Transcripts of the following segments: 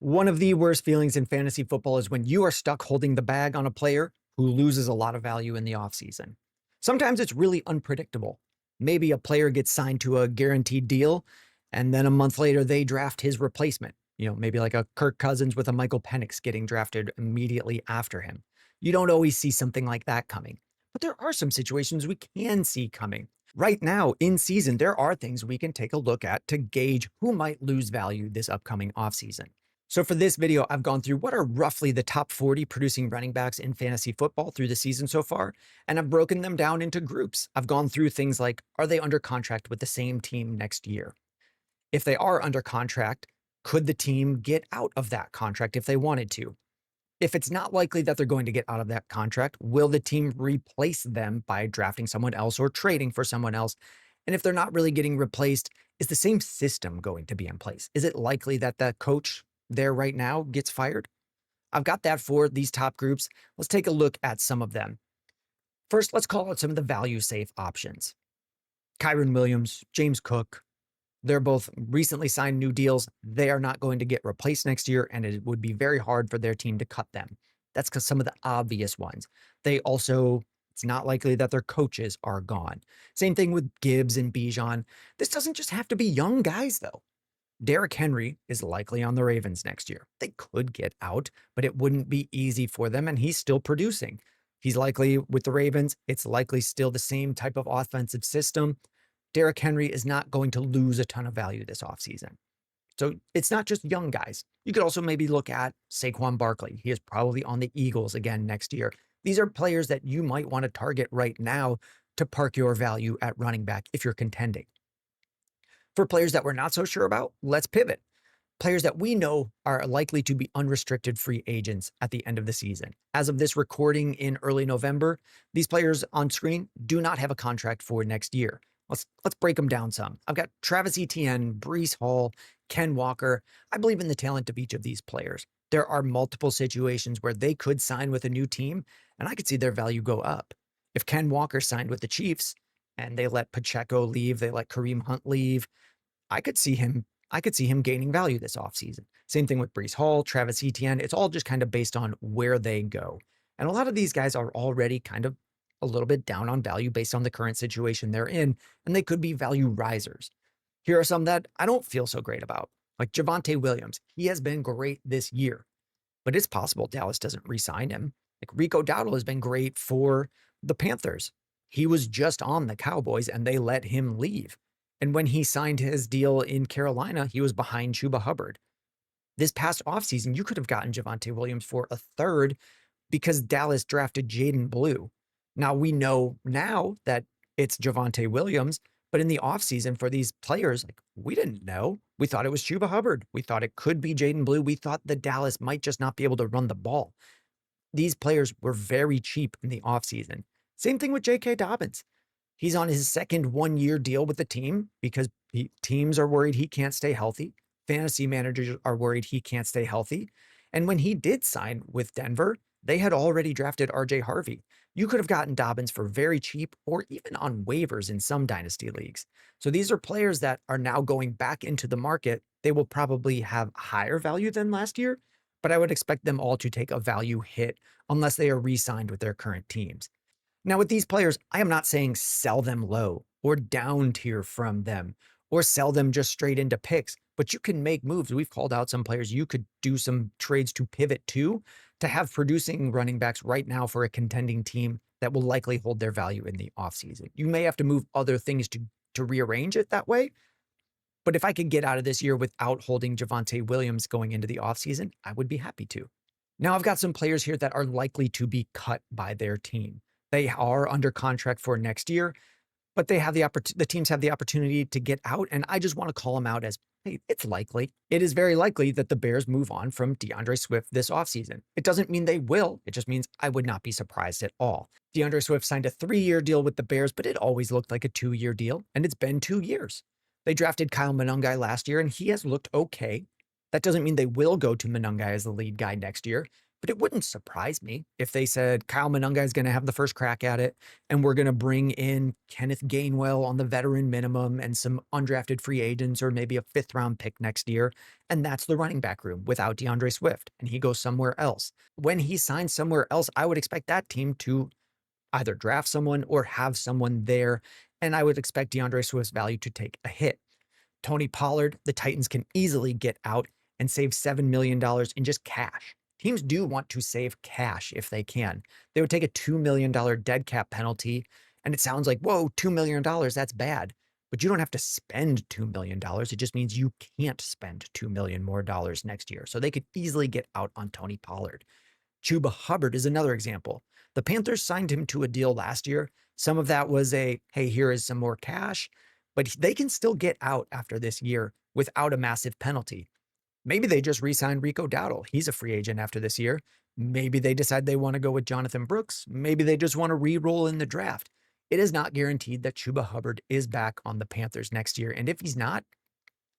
One of the worst feelings in fantasy football is when you are stuck holding the bag on a player who loses a lot of value in the offseason. Sometimes it's really unpredictable. Maybe a player gets signed to a guaranteed deal, and then a month later they draft his replacement. Maybe like a Kirk Cousins with a Michael Penix getting drafted immediately after him. You don't always see something like that coming, but there are some situations we can see coming. Right now, in season, there are things we can take a look at to gauge who might lose value this upcoming offseason. So for this video, I've gone through what are roughly the top 40 producing running backs in fantasy football through the season so far, and I've broken them down into groups. I've gone through things like, are they under contract with the same team next year? If they are under contract, could the team get out of that contract if they wanted to? If it's not likely that they're going to get out of that contract, will the team replace them by drafting someone else or trading for someone else? And if they're not really getting replaced, is the same system going to be in place? Is it likely that the coach there right now gets fired? I've got that for these top groups. Let's take a look at some of them. First, let's call out some of the value safe options. Kyron Williams, James Cook, they're both recently signed new deals. They are not going to get replaced next year, and it would be very hard for their team to cut them. That's because some of the obvious ones. It's not likely that their coaches are gone. Same thing with Gibbs and Bijan. This doesn't just have to be young guys, though. Derrick Henry is likely on the Ravens next year. They could get out, but it wouldn't be easy for them, and he's still producing. He's likely with the Ravens. It's likely still the same type of offensive system. Derrick Henry is not going to lose a ton of value this offseason. So it's not just young guys. You could also maybe look at Saquon Barkley. He is probably on the Eagles again next year. These are players that you might want to target right now to park your value at running back if you're contending. For players that we're not so sure about, let's pivot. Players that we know are likely to be unrestricted free agents at the end of the season. As of this recording in early November, these players on screen do not have a contract for next year. Let's break them down some. I've got Travis Etienne, Breece Hall, Ken Walker. I believe in the talent of each of these players. There are multiple situations where they could sign with a new team, and I could see their value go up. If Ken Walker signed with the Chiefs and they let Pacheco leave, they let Kareem Hunt leave, I could see him gaining value this offseason. Same thing with Breece Hall, Travis Etienne. It's all just kind of based on where they go. And a lot of these guys are already kind of a little bit down on value based on the current situation they're in, and they could be value risers. Here are some that I don't feel so great about, like Javonte Williams. He has been great this year, but it's possible Dallas doesn't re-sign him. Like Rico Dowdle has been great for the Panthers. He was just on the Cowboys and they let him leave. And when he signed his deal in Carolina, he was behind Chuba Hubbard. This past offseason, you could have gotten Javonte Williams for a third because Dallas drafted Jaden Blue. Now, we know now that it's Javonte Williams, but in the offseason for these players, we didn't know. We thought it was Chuba Hubbard. We thought it could be Jaden Blue. We thought that Dallas might just not be able to run the ball. These players were very cheap in the offseason. Same thing with J.K. Dobbins. He's on his second one-year deal with the team because teams are worried he can't stay healthy. Fantasy managers are worried he can't stay healthy. And when he did sign with Denver, they had already drafted RJ Harvey. You could have gotten Dobbins for very cheap or even on waivers in some dynasty leagues. So these are players that are now going back into the market. They will probably have higher value than last year, but I would expect them all to take a value hit unless they are re-signed with their current teams. Now, with these players, I am not saying sell them low or down tier from them or sell them just straight into picks, but you can make moves. We've called out some players. You could do some trades to pivot to have producing running backs right now for a contending team that will likely hold their value in the offseason. You may have to move other things to rearrange it that way. But if I could get out of this year without holding Javonte Williams going into the offseason, I would be happy to. Now, I've got some players here that are likely to be cut by their team. They are under contract for next year, but the teams have the opportunity to get out. And I just want to call them out as, hey, it's likely. It is very likely that the Bears move on from DeAndre Swift this offseason. It doesn't mean they will. It just means I would not be surprised at all. DeAndre Swift signed a 3-year deal with the Bears, but it always looked like a 2-year deal, and it's been 2 years. They drafted Kyle Monangai last year, and he has looked okay. That doesn't mean they will go to Monangai as the lead guy next year. But it wouldn't surprise me if they said Kyle Monunga is going to have the first crack at it, and we're going to bring in Kenneth Gainwell on the veteran minimum and some undrafted free agents or maybe a fifth round pick next year. And that's the running back room without DeAndre Swift, and he goes somewhere else. When he signs somewhere else, I would expect that team to either draft someone or have someone there. And I would expect DeAndre Swift's value to take a hit. Tony Pollard, the Titans can easily get out and save $7 million in just cash. Teams do want to save cash if they can. They would take a $2 million dead cap penalty. And it sounds like, whoa, $2 million, that's bad. But you don't have to spend $2 million. It just means you can't spend $2 million more dollars next year. So they could easily get out on Tony Pollard. Chuba Hubbard is another example. The Panthers signed him to a deal last year. Some of that was a, hey, here is some more cash, but they can still get out after this year without a massive penalty. Maybe they just re-signed Rico Dowdle. He's a free agent after this year. Maybe they decide they want to go with Jonathan Brooks. Maybe they just want to re-roll in the draft. It is not guaranteed that Chuba Hubbard is back on the Panthers next year. And if he's not,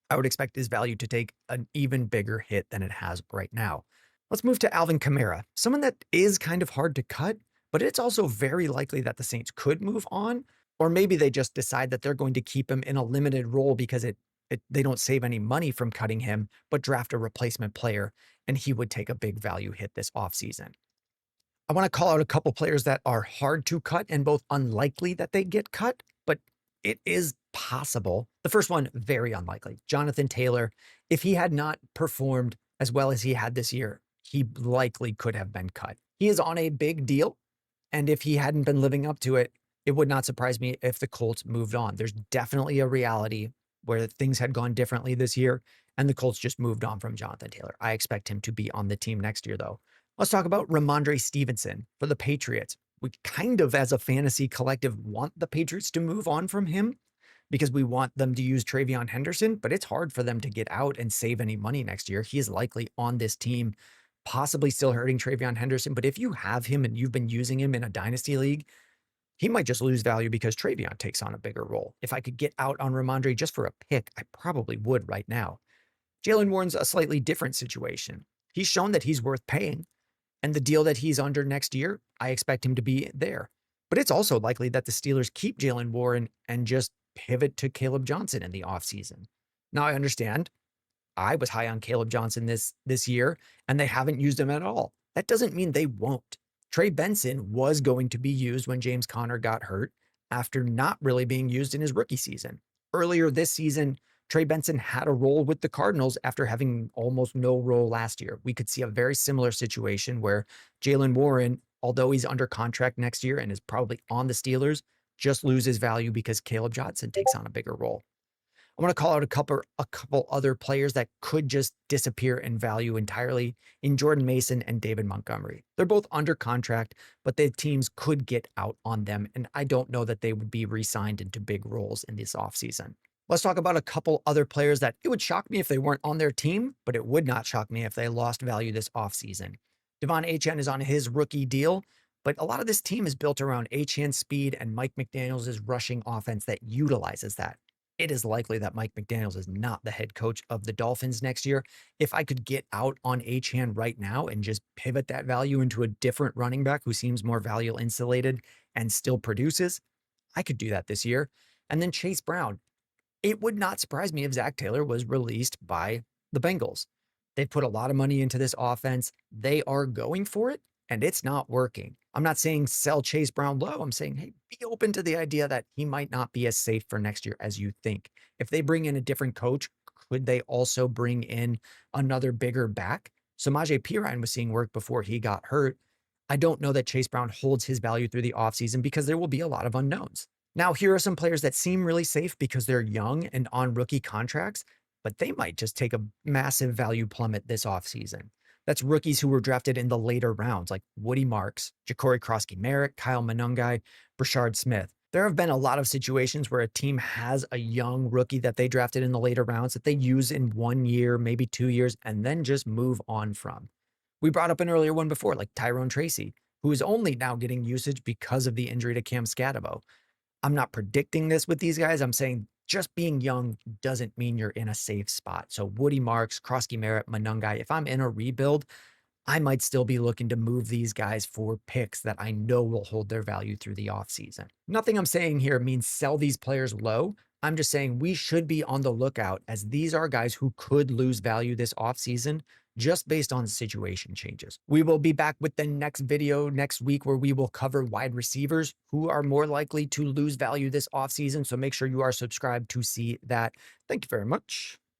I would expect his value to take an even bigger hit than it has right now. Let's move to Alvin Kamara, someone that is kind of hard to cut, but it's also very likely that the Saints could move on, or maybe they just decide that they're going to keep him in a limited role because they don't save any money from cutting him, but draft a replacement player, and he would take a big value hit this offseason. I want to call out a couple players that are hard to cut and both unlikely that they get cut, but it is possible. The first one, very unlikely. Jonathan Taylor, if he had not performed as well as he had this year, he likely could have been cut. He is on a big deal, and if he hadn't been living up to it, it would not surprise me if the Colts moved on. There's definitely a reality where things had gone differently this year, and the Colts just moved on from Jonathan Taylor. I expect him to be on the team next year, though. Let's talk about Ramondre Stevenson for the Patriots. We kind of, as a fantasy collective, want the Patriots to move on from him because we want them to use Travion Henderson, but it's hard for them to get out and save any money next year. He is likely on this team, possibly still hurting Travion Henderson. But if you have him and you've been using him in a dynasty league, he might just lose value because Travion takes on a bigger role. If I could get out on Ramondre just for a pick, I probably would right now. Jaylen Warren's a slightly different situation. He's shown that he's worth paying, and the deal that he's under next year, I expect him to be there. But it's also likely that the Steelers keep Jaylen Warren and just pivot to Caleb Johnson in the offseason. Now, I understand I was high on Caleb Johnson this year, and they haven't used him at all. That doesn't mean they won't. Trey Benson was going to be used when James Conner got hurt after not really being used in his rookie season. Earlier this season, Trey Benson had a role with the Cardinals after having almost no role last year. We could see a very similar situation where Jaylen Warren, although he's under contract next year and is probably on the Steelers, just loses value because Caleb Johnson takes on a bigger role. I want to call out a couple other players that could just disappear in value entirely in Jordan Mason and David Montgomery. They're both under contract, but the teams could get out on them, and I don't know that they would be re-signed into big roles in this offseason. Let's talk about a couple other players that it would shock me if they weren't on their team, but it would not shock me if they lost value this offseason. Devon Achane is on his rookie deal, but a lot of this team is built around Achane's speed and Mike McDaniels' rushing offense that utilizes that. It is likely that Mike McDaniels is not the head coach of the Dolphins next year. If I could get out on Achane right now and just pivot that value into a different running back who seems more value insulated and still produces, I could do that this year. And then Chase Brown. It would not surprise me if Zach Taylor was released by the Bengals. They've put a lot of money into this offense. They are going for it, and it's not working. I'm not saying sell Chase Brown low. I'm saying, hey, be open to the idea that he might not be as safe for next year as you think. If they bring in a different coach, could they also bring in another bigger back? Samaje Perine was seeing work before he got hurt. I don't know that Chase Brown holds his value through the offseason because there will be a lot of unknowns. Now, here are some players that seem really safe because they're young and on rookie contracts, but they might just take a massive value plummet this offseason. That's rookies who were drafted in the later rounds, like Woody Marks, Ja'Cory Krosky-Merritt, Kyle Monungai, Brashard Smith. There have been a lot of situations where a team has a young rookie that they drafted in the later rounds that they use in 1 year, maybe 2 years, and then just move on from. We brought up an earlier one before, like Tyrone Tracy, who is only now getting usage because of the injury to Cam Scatabo. I'm not predicting this with these guys. I'm saying just being young doesn't mean you're in a safe spot. So Woody Marks, Krosky Merritt, Monungai, if I'm in a rebuild, I might still be looking to move these guys for picks that I know will hold their value through the offseason. Nothing I'm saying here means sell these players low. I'm just saying we should be on the lookout, as these are guys who could lose value this offseason just based on situation changes. We will be back with the next video next week where we will cover wide receivers who are more likely to lose value this offseason. So make sure you are subscribed to see that. Thank you very much.